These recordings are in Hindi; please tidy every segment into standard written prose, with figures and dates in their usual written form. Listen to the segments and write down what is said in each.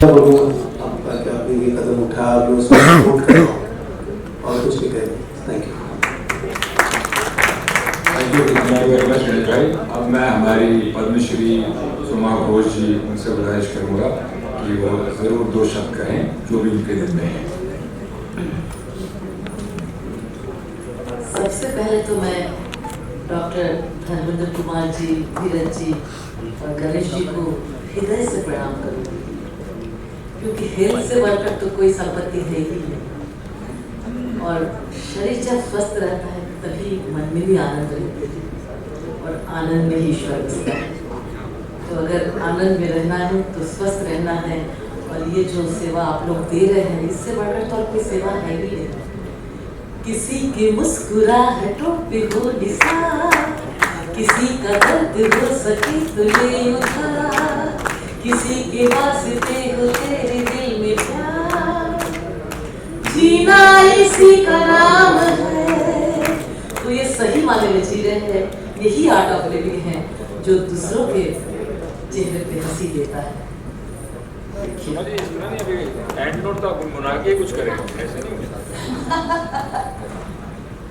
आपका क्या आपने ये कदम उठाया, आप उसको सपोर्ट करें और कुछ भी करें। Thank you. Thank you very much Vineet भाई। अब मैं हमारी पद्मश्री सुमा घोष जी उनसे गुजारिश करूँगा कि वो ज़रूर 2 शब्द कहें जो भी उनके दिल में है। सबसे पहले तो मैं डॉक्टर धर्मेंद्र कुमार जी, धीरज जी और गणेश जी को हृदय से प्रणाम करूँगी, क्योंकि हेल्थ से बढ़कर तो कोई संपत्ति है ही नहीं, और शरीर जब स्वस्थ रहता है तभी मन में भी आनंद रहते हैं, और आनंद में ही ईश्वर बसता है। तो अगर आनंद में रहना है तो स्वस्थ रहना है, और ये जो सेवा आप लोग दे रहे हैं इससे बढ़कर तो और कोई सेवा है ही नहीं। किसी की मुस्कुराहटों पे हो निसार, किसी का दर्द हो सके तो ले उधार, किसी के वास्ते हो तेरे दिल में प्यार, जीना इसी का नाम है। तो ये सही माने में जी रहे हैं, यही आर्ट ऑफ लिविंग है जो दूसरों के चेहरे पे हंसी देता है। कुछ करें ऐसे नहीं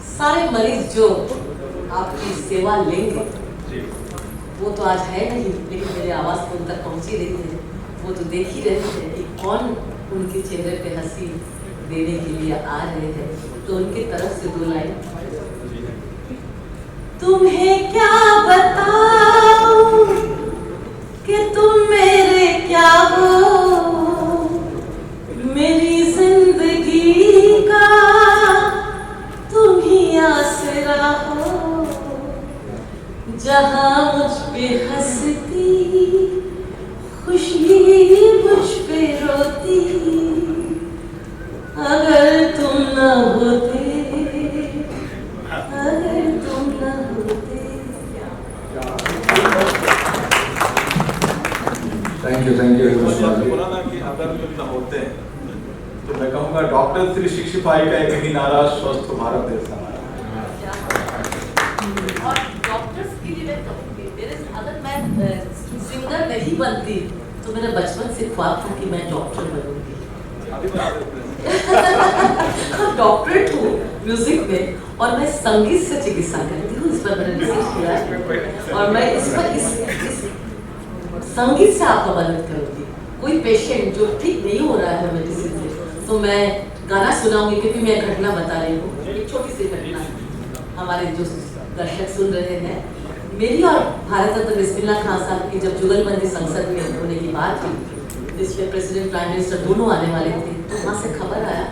सारे मरीज जो आपकी सेवा लेंगे वो तो आज है नहीं, लेकिन मेरे आवाज़ तो उन तक पहुँची रही है, वो तो देख ही रहे हैं कि कौन उनके चेहरे पे हंसी देने के लिए आ रहे हैं। तो उनकी तरफ से 2 लाइन। तुम्हें क्या बताऊं कि तुम मेरे क्या हो, मेरी जिंदगी का तुम ही आसरा हो, जहां मुझ पे हंसती खुशी मुझ पे रोती, अगर तुम न होते, अगर तुम न होते। थैंक यू बोला ना कि अगर तुम न होते, तो मैं कहूँगा डॉक्टर श्री शिक्षिपाई का एक ही नारा, स्वस्थ भारत देश हमारा। और डॉक्टर्स के लिए मैं कहूँगी, अगर मैं सिंगर नहीं बनती तो मेरा बचपन से ख्वाब था कि मैं डॉक्टर बनूंगी। डॉक्टरेट हूँ म्यूजिक में, और मैं संगीत से चिकित्सा करती हूँ। इस पर मैंने रिसर्च किया है, और मैं इस संगीत से आपका मदद करूँगी। कोई पेशेंट जो ठीक नहीं हो रहा है मेडिसिन से, तो मैं गाना सुनाऊंगी, क्योंकि मैं घटना बता रही हूँ, एक छोटी सी घटना। हमारे जो दर्शक सुन रहे हैं, मेरी और भारत रत्न बिस्मिल्लाह खान साहब की जब जुगलबंदी संसद में होने की बात हुई, जिसमें प्रेसिडेंट प्राइम मिनिस्टर दोनों आने वाले थे, तो वहाँ से खबर आया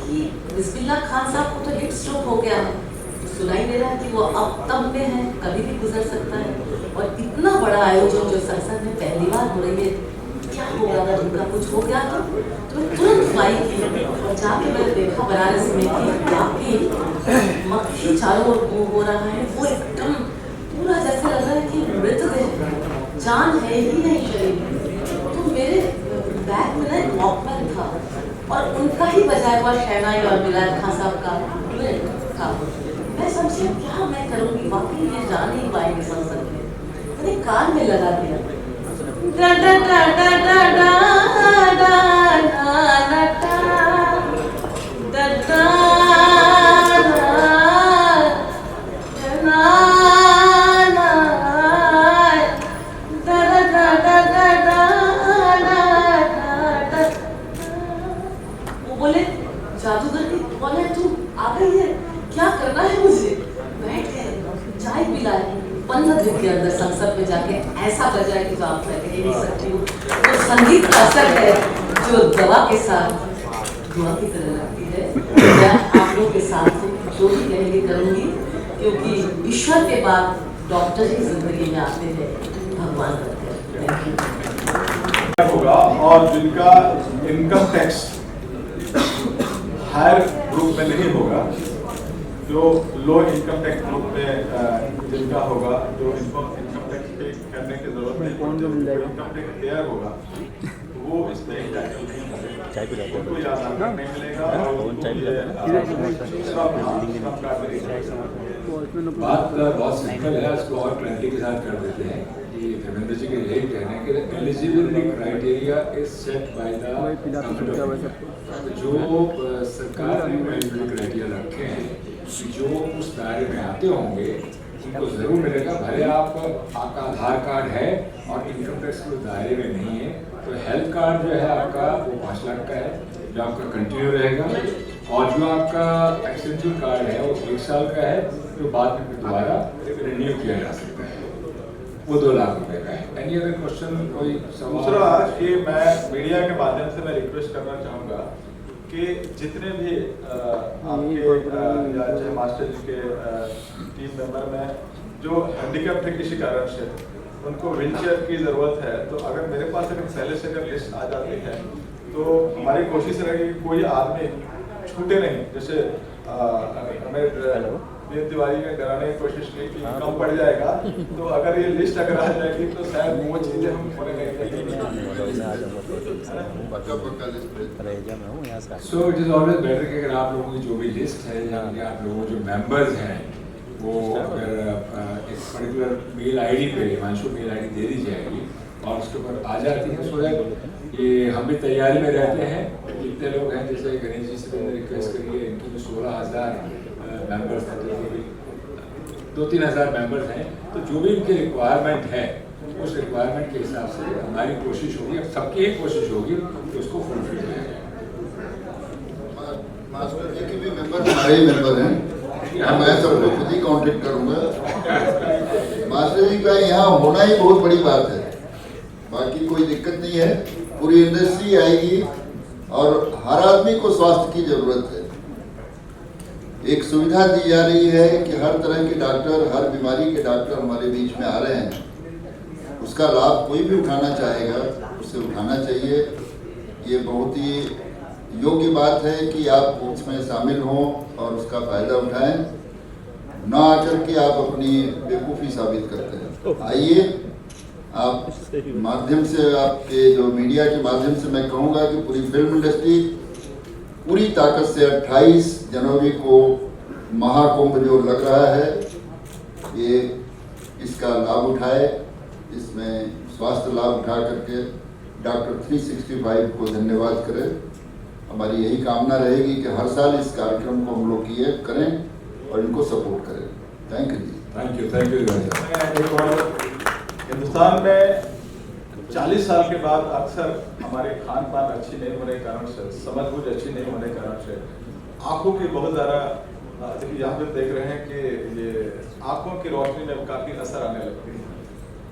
कि बिस्मिल्लाह खान साहब को तो हिट स्ट्रोक हो गया है, सुनाई दे रहा है कि वो अब तब में है, कभी भी गुजर सकता है। और इतना बड़ा आयोजन जो संसद में पहली बार हो रही है, क्या होगा अगर उनका कुछ हो गया तो मैं तुरंत फ्लाई की, और जाके मैंने देखा बनारस में कि आपकी मक्खी चारों ओर हो रहा है, वो एकदम पूरा जैसे लग रहा है कि मृतदेह, जान है ही नहीं शरीर में। तो मेरे बैग में ना एक वॉकमैन था, और उनका ही बजाया हुआ शहनाई और मिलाद खान साहब का था। मैं समझी क्या मैं करूँगी, वाकई ये जा नहीं पाएंगे संसद में। मैंने कान में लगा दिया, डा डा डा डा डा डा डा डा डा जादूगर की कौन है तू, आ गई है, क्या करना है मुझे। बैठ गए, चाय पिलाए, 15 दिन के अंदर संसद में जाके ऐसा बजाए कि जो आप कह नहीं सकती हूँ। तो संगीत का असर है जो दवा के साथ दुआ की तरह लगती है। मैं आप लोग के साथ जो भी कहेंगे करूँगी, क्योंकि ईश्वर के बाद डॉक्टर ही जिंदगी में आते हैं, भगवान करते हैं। Thank you. होगा, और जिनका इनकम टैक्स हायर ग्रुप में नहीं होगा, जो लो इनकम टैक्स ग्रुप में जिनका होगा, जो इनकम टैक्स पे करने की जरूरत नहीं, कौन जो इनकम टैक्स क्लियर होगा वो इसमें चाय पिलाते हैं, उनको ज़्यादा नहीं मिलेगा। और बात बहुत सिंपल है, उसको और क्लैरिटी के साथ कर देते हैं। कि धर्मेंद्र जी के यही कहना है कि eligibility criteria is set by the जो सरकार ने एलिजिबिलिटी क्राइटेरिया रखे हैं जो उस दायरे में आते होंगे उनको ज़रूर मिलेगा। भले आपका आधार कार्ड है और इनकम टैक्स के दायरे में नहीं है तो हेल्थ कार्ड जो है आपका वो 5 लाख का है जो आपका कंटिन्यू रहेगा, और जो आपका एक्सटेंशन कार्ड है वो 1 साल का है जो बाद में दोबारा रिन्यू किया जा सकता है, वो 2 लाख रुपए का है। एनी अदर क्वेश्चन कोई दूसरा कि मैं मीडिया के माध्यम से मैं रिक्वेस्ट करना चाहूँगा कि जितने भी आपके चाहे मास्टर जी के टीम मेंबर में जो हैंडीकैप थे किसी कारण से उनको व्हीलचेयर की ज़रूरत है, तो अगर मेरे पास अगर पहले से अगर लिस्ट आ जाती है तो हमारी कोशिश रहेगी कि कोई आदमी छूटे नहीं। जैसे हमें वीर तिवारी ने डराने की कोशिश की कि कम पड़ जाएगा, तो अगर ये लिस्ट अगर आ जाएगी तो शायद वो चीज़ें हम पूरे so it is always better कि अगर आप लोगों की जो भी लिस्ट है या आप लोगों के जो मेंबर्स हैं वो अगर एक पर्टिकुलर मेल आईडी पे हिमांशु मेल आईडी दे दी जाएगी और उसके ऊपर आ जाती है, सो दैट ये हम भी तैयारी में रहते हैं। जितने लोग हैं जैसे गणेश जी से मैंने रिक्वेस्ट करी है, इनकी जो 16,000 मेंबर्स हैं, तो 2-3 हज़ार मेंबर्स हैं, तो जो भी इनकी रिक्वायरमेंट है उस रिक्वायरमेंट के हिसाब से हमारी कोशिश होगी, अब सबकी एक कोशिश होगी कि उसको फुलफिल किया जाए। मास्टर जी के भी मेंबर हमारे ही मेंबर हैं, मैं सबको खुद ही कांटेक्ट करूंगा। मास्टर जी का यहाँ होना ही बहुत बड़ी बात है, बाकी कोई दिक्कत नहीं है। पूरी इंडस्ट्री आएगी और हर आदमी को स्वास्थ्य की जरूरत है। एक सुविधा दी जा रही है कि हर तरह के डॉक्टर, हर बीमारी के डॉक्टर हमारे बीच में आ रहे हैं, उसका लाभ कोई भी उठाना चाहेगा उसे उठाना चाहिए। ये बहुत ही योग्य बात है कि आप उसमें शामिल हों और उसका फायदा उठाएं, ना आकर के आप अपनी बेवकूफ़ी साबित करते हैं। आइए, आप माध्यम से, आपके जो मीडिया के माध्यम से मैं कहूँगा कि पूरी फिल्म इंडस्ट्री पूरी ताकत से 28 जनवरी को महाकुंभ जो लग रहा है ये इसका लाभ उठाए, इसमें स्वास्थ्य लाभ उठा करके डॉक्टर 365 को धन्यवाद करें। हमारी यही कामना रहेगी कि हर साल इस कार्यक्रम को हम लोग ये करें और इनको सपोर्ट करें। थैंक यू जी। Thank you. हिंदुस्तान में 40 साल के बाद अक्सर हमारे खान पान अच्छी नहीं होने के कारण से, समझ बूझ अच्छी नहीं होने के कारण से आँखों की बहुत ज़्यादा, यहाँ पे देख रहे हैं कि ये आँखों की रोशनी में काफ़ी असर आने लगती है।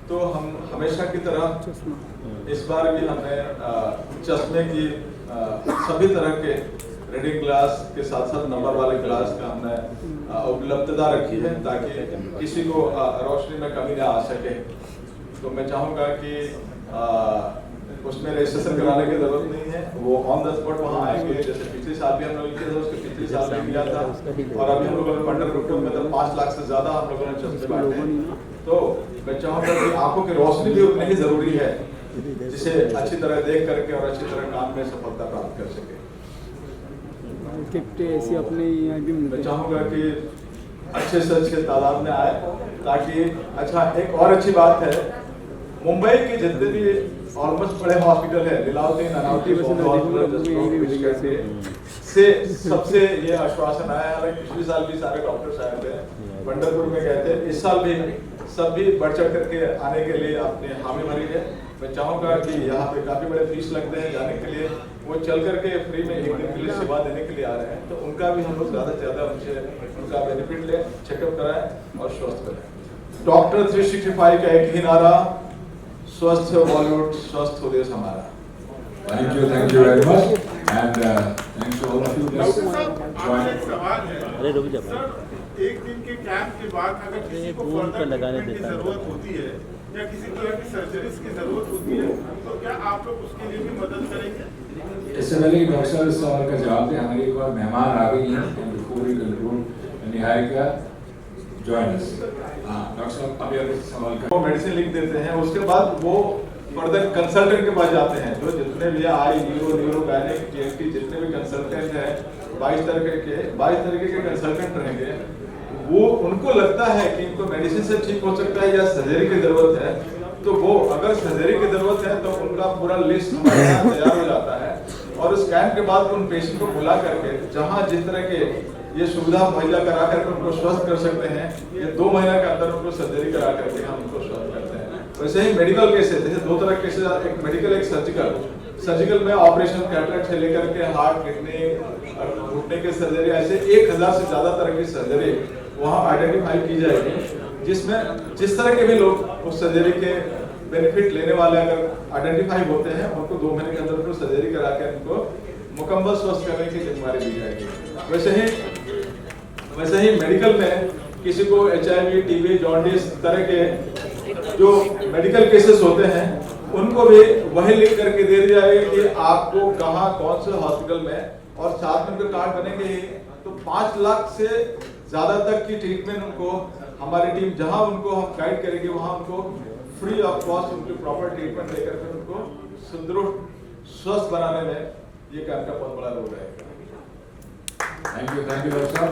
तो हम हमेशा की तरह इस बार भी हमने चश्मे की सभी तरह के रीडिंग ग्लास के साथ साथ नंबर वाले ग्लास का हमने उपलब्धता रखी है ताकि किसी को रोशनी में कमी ना आ सके। तो मैं चाहूँगा कि उसमें रजिस्ट्रेशन कराने की जरूरत नहीं है, वो ऑन द स्पॉट वहाँ आएंगे। जैसे पिछले साल भी हम लोग किया था, उसके पिछले साल में किया था, और अभी हम लोगों ने पंडरपुर में तो 5 लाख से ज़्यादा हम लोगों ने चश्मे बांटे। तो मैं चाहूँगा कि आंखों की रोशनी भी उतनी ही जरूरी है जिसे अच्छी तरह देख करके और अच्छी तरह काम में सफलता प्राप्त कर सके। ऐसी अपने यहाँ भी मैं चाहूँगा कि अच्छे से अच्छे तादाद में आए ताकि, अच्छा एक और अच्छी बात है, मुंबई के जितने भी ऑलमोस्ट बड़े हॉस्पिटल है, लीलावती, नानावती से सबसे ये आश्वासन आया है। पिछले साल भी सारे डॉक्टर्स आए थे, पंडरपुर में गए थे, इस साल भी सब भी बढ़ चढ़ करके आने के लिए अपने हामी भरी है। मैं चाहूँगा कि यहाँ पे काफ़ी बड़े फीस लगते हैं जाने के लिए, वो चल करके फ्री में 1 दिन के लिए सेवा देने के लिए आ रहे हैं, तो उनका भी हम लोग ज़्यादा से ज़्यादा उनसे उनका बेनिफिट लें, चेकअप कराएं और स्वस्थ करें। डॉक्टर 365 का एक ही नारा, स्वस्थ हो बॉलीवुड, स्वस्थ हो देश हमारा। Thank you very much, and thanks to all of you. अरे रुक जा एक दिन के कैंप के बाद अगर किसी को फर्दर ट्रीटमेंट की जरूरत होती है या किसी तरह की सर्जरीज की जरूरत होती है तो क्या आप लोग उसके लिए भी मदद करेंगे? इससे पहले कि डॉक्टर साहब इस सवाल का जवाब दें, हमारी एक और मेहमान आ गई हैं, before we conclude Niharika join us. Doctor साहब अभी अगर सवाल वो मेडिसिन लिख देते हैं, उसके बाद वो फर्दर कंसल्टेंट के पास जाते हैं। जो जितने भी आई न्यूरो गायनेक टीएनटी जितने भी कंसल्टेंट हैं, 22 तरीके के कंसल्टेंट रहेंगे। वो उनको लगता है कि इनको मेडिसिन से ठीक हो सकता है या सर्जरी की जरूरत है, तो वो अगर सर्जरी की जरूरत है तो उनका पूरा लिस्ट हमारे यहाँ तैयार हो जाता है और उस कैंप के बाद उन पेशेंट को बुला करके जहाँ जिस तरह के ये सुविधा मुहैया करा करके उनको स्वस्थ कर सकते हैं, ये 2 महीने के अंदर उनको सर्जरी करा करके हम उनको स्वस्थ करते हैं। वैसे ही मेडिकल केसेस, जैसे 2 तरह के केसेस, एक मेडिकल एक सर्जिकल। सर्जिकल में ऑपरेशन कैटरेक्ट से लेकर के हार्ट, किडनी और घुटने की सर्जरी, ऐसे 1000 से ज्यादा तरह की सर्जरी वहाँ आइडेंटिफाई की जाएगी, जिसमें जिस तरह के भी लोग उस सर्जरी के बेनिफिट लेने वाले अगर आइडेंटिफाई होते हैं उनको 2 महीने के अंदर उनको सर्जरी करा के उनको मुकम्मल स्वस्थ करने की जिम्मेदारी दी जाएगी। वैसे ही मेडिकल में किसी को HIV, TB, जॉन्डिस तरह के जो मेडिकल केसेस होते हैं उनको भी वही लिख करके दे दिया जाएगा कि आपको कहाँ कौन से हॉस्पिटल में, और साथ में उनके कार्ड बनेंगे ही तो 5 लाख से ज्यादा तक की ट्रीटमेंट उनको हमारी टीम जहां उनको हम गाइड करेंगे वहां उनको फ्री ऑफ कॉस्ट उनको प्रॉपर ट्रीटमेंट देकर के उनको सुदृढ़ स्वस्थ बनाने में ये कैंप का बहुत बड़ा रोल है। थैंक यू डॉक्टर साहब।